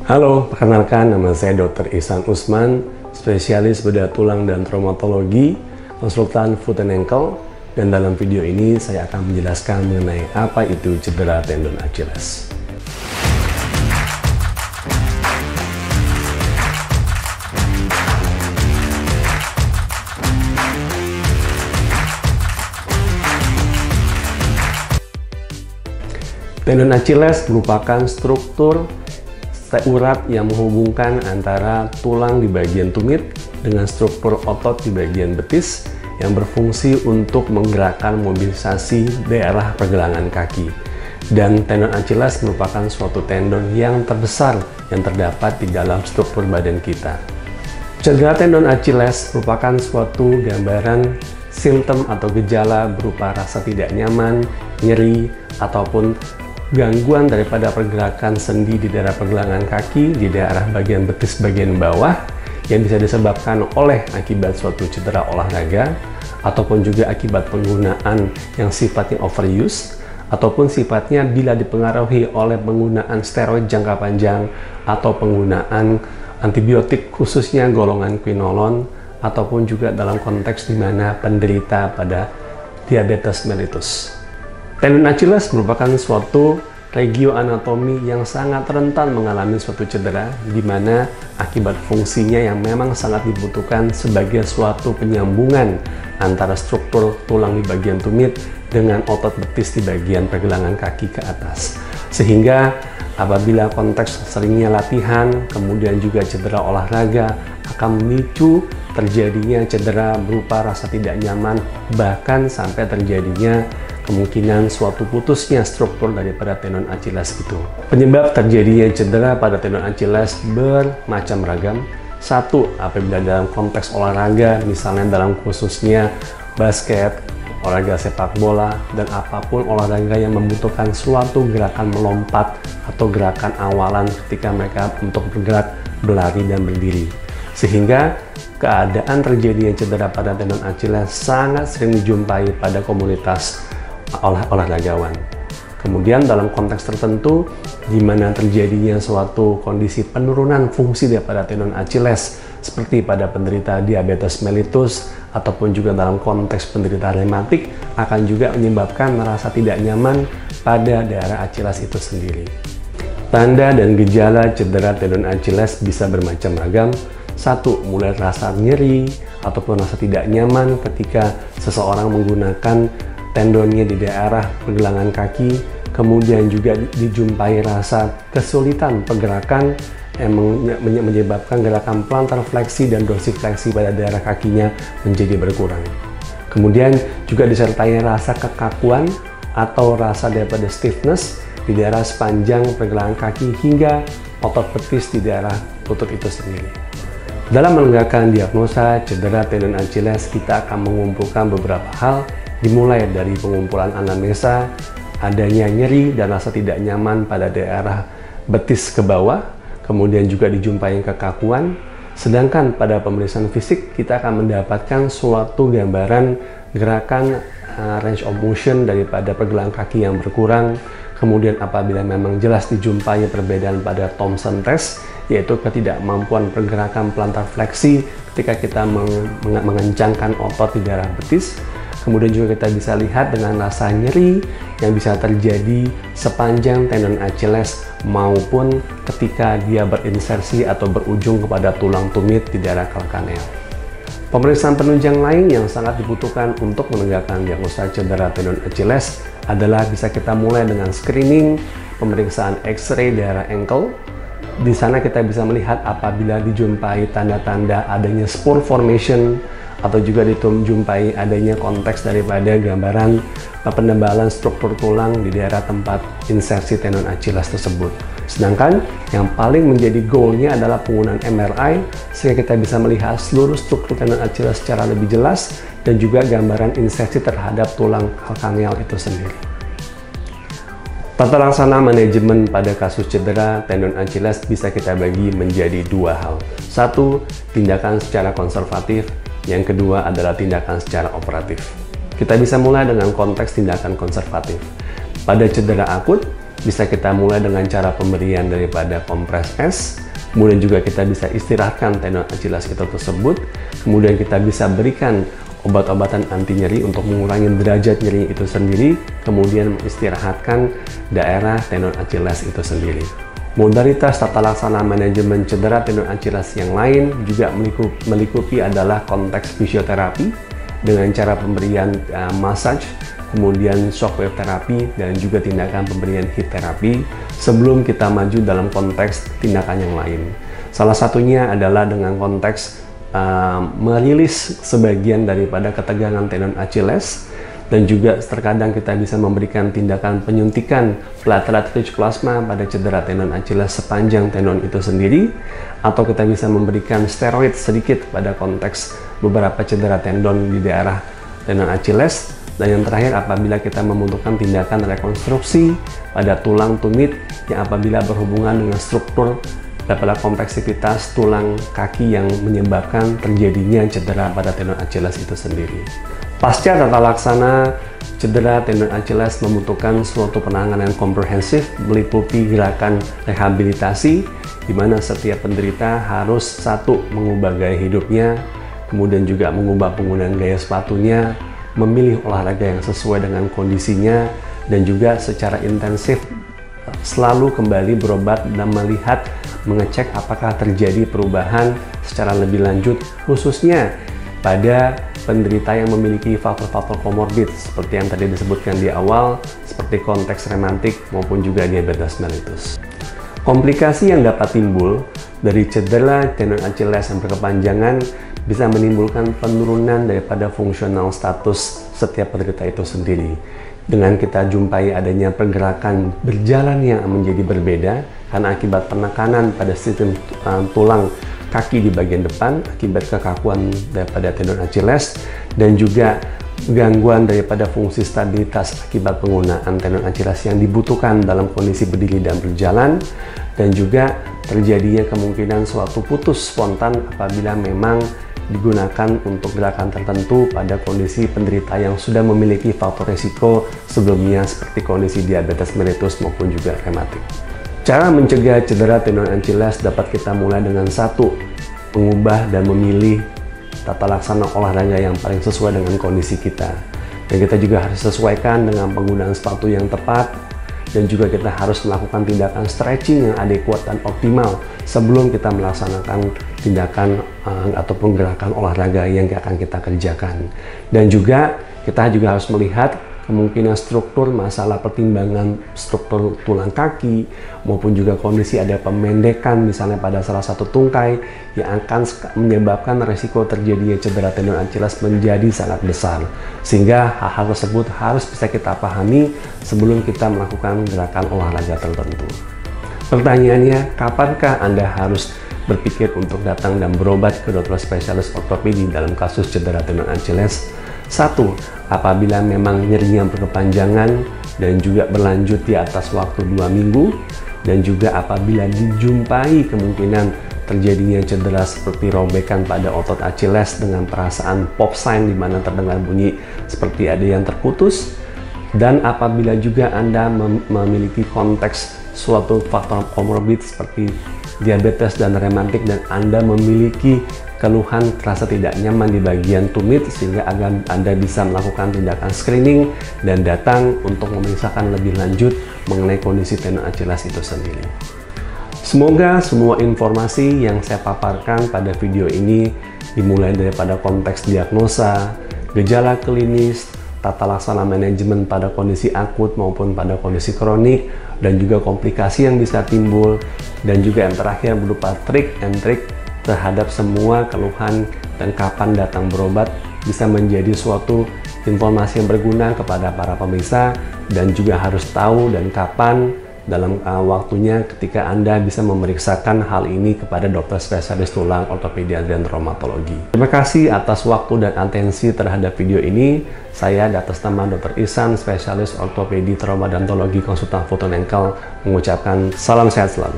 Halo, perkenalkan nama saya Dr. Ihsan Usman, spesialis bedah tulang dan traumatologi, konsultan foot and ankle, dan dalam video ini saya akan menjelaskan mengenai apa itu cedera tendon Achilles. Tendon Achilles merupakan struktur urat yang menghubungkan antara tulang di bagian tumit dengan struktur otot di bagian betis yang berfungsi untuk menggerakkan mobilisasi daerah pergelangan kaki. Dan tendon Achilles merupakan suatu tendon yang terbesar yang terdapat di dalam struktur badan kita. Cedera tendon Achilles merupakan suatu gambaran simptom atau gejala berupa rasa tidak nyaman, nyeri, ataupun gangguan daripada pergerakan sendi di daerah pergelangan kaki di daerah bagian betis bagian bawah yang bisa disebabkan oleh akibat suatu cedera olahraga ataupun juga akibat penggunaan yang sifatnya overuse ataupun sifatnya bila dipengaruhi oleh penggunaan steroid jangka panjang atau penggunaan antibiotik khususnya golongan quinolone ataupun juga dalam konteks di mana penderita pada diabetes mellitus. Tendon Achilles merupakan suatu regio anatomi yang sangat rentan mengalami suatu cedera, di mana akibat fungsinya yang memang sangat dibutuhkan sebagai suatu penyambungan antara struktur tulang di bagian tumit dengan otot betis di bagian pergelangan kaki ke atas. Sehingga apabila konteks seringnya latihan, kemudian juga cedera olahraga akan memicu terjadinya cedera berupa rasa tidak nyaman, bahkan sampai terjadinya kemungkinan suatu putusnya struktur daripada tendon Achilles itu. Penyebab terjadinya cedera pada tendon Achilles bermacam ragam. Satu, apabila dalam konteks olahraga, misalnya dalam khususnya basket, olahraga sepak bola, dan apapun olahraga yang membutuhkan suatu gerakan melompat atau gerakan awalan ketika mereka untuk bergerak, berlari, dan berdiri. Sehingga keadaan terjadinya cedera pada tendon Achilles sangat sering dijumpai pada komunitas olahragawan. Kemudian dalam konteks tertentu di mana terjadinya suatu kondisi penurunan fungsi daripada tendon Achilles seperti pada penderita diabetes mellitus ataupun juga dalam konteks penderita rematik akan juga menyebabkan merasa tidak nyaman pada daerah Achilles itu sendiri. Tanda dan gejala cedera tendon Achilles bisa bermacam ragam. Satu, mulai rasa nyeri ataupun rasa tidak nyaman ketika seseorang menggunakan tendonnya di daerah pergelangan kaki, kemudian juga dijumpai rasa kesulitan pergerakan yang menyebabkan gerakan plantar fleksi dan dorsifleksi pada daerah kakinya menjadi berkurang. Kemudian juga disertai rasa kekakuan atau rasa daripada stiffness di daerah sepanjang pergelangan kaki hingga otot betis di daerah lutut itu sendiri. Dalam menegakkan diagnosa cedera tendon Achilles, kita akan mengumpulkan beberapa hal, dimulai dari pengumpulan anamnesa, adanya nyeri dan rasa tidak nyaman pada daerah betis ke bawah, kemudian juga dijumpai kekakuan. Sedangkan pada pemeriksaan fisik kita akan mendapatkan suatu gambaran gerakan range of motion daripada pergelangan kaki yang berkurang. Kemudian apabila memang jelas dijumpai perbedaan pada Thompson test, yaitu ketidakmampuan pergerakan plantar fleksi ketika kita mengencangkan otot di daerah betis. Kemudian juga kita bisa lihat dengan rasa nyeri yang bisa terjadi sepanjang tendon Achilles maupun ketika dia berinsersi atau berujung kepada tulang tumit di daerah kalkanel. Pemeriksaan penunjang lain yang sangat dibutuhkan untuk menegakkan diagnosa cedera tendon Achilles adalah bisa kita mulai dengan screening, pemeriksaan X-ray daerah ankle. Di sana kita bisa melihat apabila dijumpai tanda-tanda adanya spur formation atau juga dijumpai adanya konteks daripada gambaran penebalan struktur tulang di daerah tempat insersi tendon Achilles tersebut. Sedangkan yang paling menjadi goalnya adalah penggunaan MRI sehingga kita bisa melihat seluruh struktur tendon Achilles secara lebih jelas dan juga gambaran insersi terhadap tulang kalkaneal itu sendiri. Tata laksana manajemen pada kasus cedera tendon Achilles bisa kita bagi menjadi dua hal. Satu, tindakan secara konservatif. Yang kedua adalah tindakan secara operatif. Kita bisa mulai dengan konteks tindakan konservatif. Pada cedera akut, Bisa kita mulai dengan cara pemberian daripada kompres es, kemudian juga kita bisa istirahatkan tendon Achilles itu tersebut, kemudian kita bisa berikan obat-obatan anti nyeri untuk mengurangi derajat nyeri itu sendiri, kemudian istirahatkan daerah tendon Achilles itu sendiri. Modalitas tata laksana manajemen cedera tendon Achilles yang lain juga meliputi adalah konteks fisioterapi dengan cara pemberian massage, kemudian shockwave terapi, dan juga tindakan pemberian heat terapi sebelum kita maju dalam konteks tindakan yang lain. Salah satunya adalah dengan konteks merilis sebagian daripada ketegangan tendon Achilles, dan juga terkadang kita bisa memberikan tindakan penyuntikan platelet-rich plasma pada cedera tendon Achilles sepanjang tendon itu sendiri, atau kita bisa memberikan steroid sedikit pada konteks beberapa cedera tendon di daerah tendon Achilles. Dan yang terakhir, apabila kita membutuhkan tindakan rekonstruksi pada tulang tumit yang apabila berhubungan dengan struktur daripada kompleksitas tulang kaki yang menyebabkan terjadinya cedera pada tendon Achilles itu sendiri. Pasca tata laksana cedera tendon Achilles membutuhkan suatu penanganan komprehensif meliputi gerakan rehabilitasi, di mana setiap penderita harus satu mengubah gaya hidupnya, kemudian juga mengubah penggunaan gaya sepatunya, memilih olahraga yang sesuai dengan kondisinya, dan juga secara intensif selalu kembali berobat dan mengecek apakah terjadi perubahan secara lebih lanjut, khususnya pada penderita yang memiliki faktor-faktor komorbid seperti yang tadi disebutkan di awal, seperti konteks rematik maupun juga diabetes mellitus. Komplikasi yang dapat timbul dari cedera tendon Achilles yang berkepanjangan bisa menimbulkan penurunan daripada fungsional status setiap penderita itu sendiri. Dengan kita jumpai adanya pergerakan berjalan yang menjadi berbeda karena akibat penekanan pada sistem tulang kaki di bagian depan akibat kekakuan daripada tendon Achilles, dan juga gangguan daripada fungsi stabilitas akibat penggunaan tendon Achilles yang dibutuhkan dalam kondisi berdiri dan berjalan, dan juga terjadinya kemungkinan suatu putus spontan apabila memang digunakan untuk gerakan tertentu pada kondisi penderita yang sudah memiliki faktor risiko sebelumnya seperti kondisi diabetes mellitus maupun juga rematik. Cara mencegah cedera tendon Achilles dapat kita mulai dengan satu, mengubah dan memilih tata laksana olahraga yang paling sesuai dengan kondisi kita. Dan kita juga harus sesuaikan dengan penggunaan sepatu yang tepat, dan juga kita harus melakukan tindakan stretching yang adekuat dan optimal sebelum kita melaksanakan tindakan ataupun gerakan olahraga yang akan kita kerjakan. Dan juga kita juga harus melihat kemungkinan struktur masalah pertimbangan struktur tulang kaki maupun juga kondisi ada pemendekan misalnya pada salah satu tungkai yang akan menyebabkan resiko terjadinya cedera tendon Achilles menjadi sangat besar, sehingga hal-hal tersebut harus bisa kita pahami sebelum kita melakukan gerakan olahraga tertentu. Pertanyaannya, kapankah Anda harus berpikir untuk datang dan berobat ke dokter spesialis ortopedi dalam kasus cedera tendon Achilles? 1. Apabila memang nyerinya berkepanjangan dan juga berlanjut di atas waktu 2 minggu, dan juga apabila dijumpai kemungkinan terjadinya cedera seperti robekan pada otot Achilles dengan perasaan pop sign di mana terdengar bunyi seperti ada yang terputus, dan apabila juga Anda memiliki konteks suatu faktor komorbid seperti diabetes dan rematik, dan Anda memiliki keluhan terasa tidak nyaman di bagian tumit, sehingga agar Anda bisa melakukan tindakan screening dan datang untuk memeriksakan lebih lanjut mengenai kondisi tendon Achilles itu sendiri. Semoga semua informasi yang saya paparkan pada video ini, dimulai daripada konteks diagnosa, gejala klinis, tata laksana manajemen pada kondisi akut maupun pada kondisi kronik, dan juga komplikasi yang bisa timbul, dan juga yang terakhir berupa trik and trik terhadap semua keluhan dan kapan datang berobat, bisa menjadi suatu informasi yang berguna kepada para pemirsa, dan juga harus tahu dan kapan dalam waktunya ketika Anda bisa memeriksakan hal ini kepada dokter spesialis tulang, ortopedi, dan traumatologi. Terima kasih atas waktu dan atensi terhadap video ini. Saya atas nama Dr. Ihsan, spesialis ortopedi, trauma, dan odontologi konsultan foot and ankle, mengucapkan salam sehat selalu.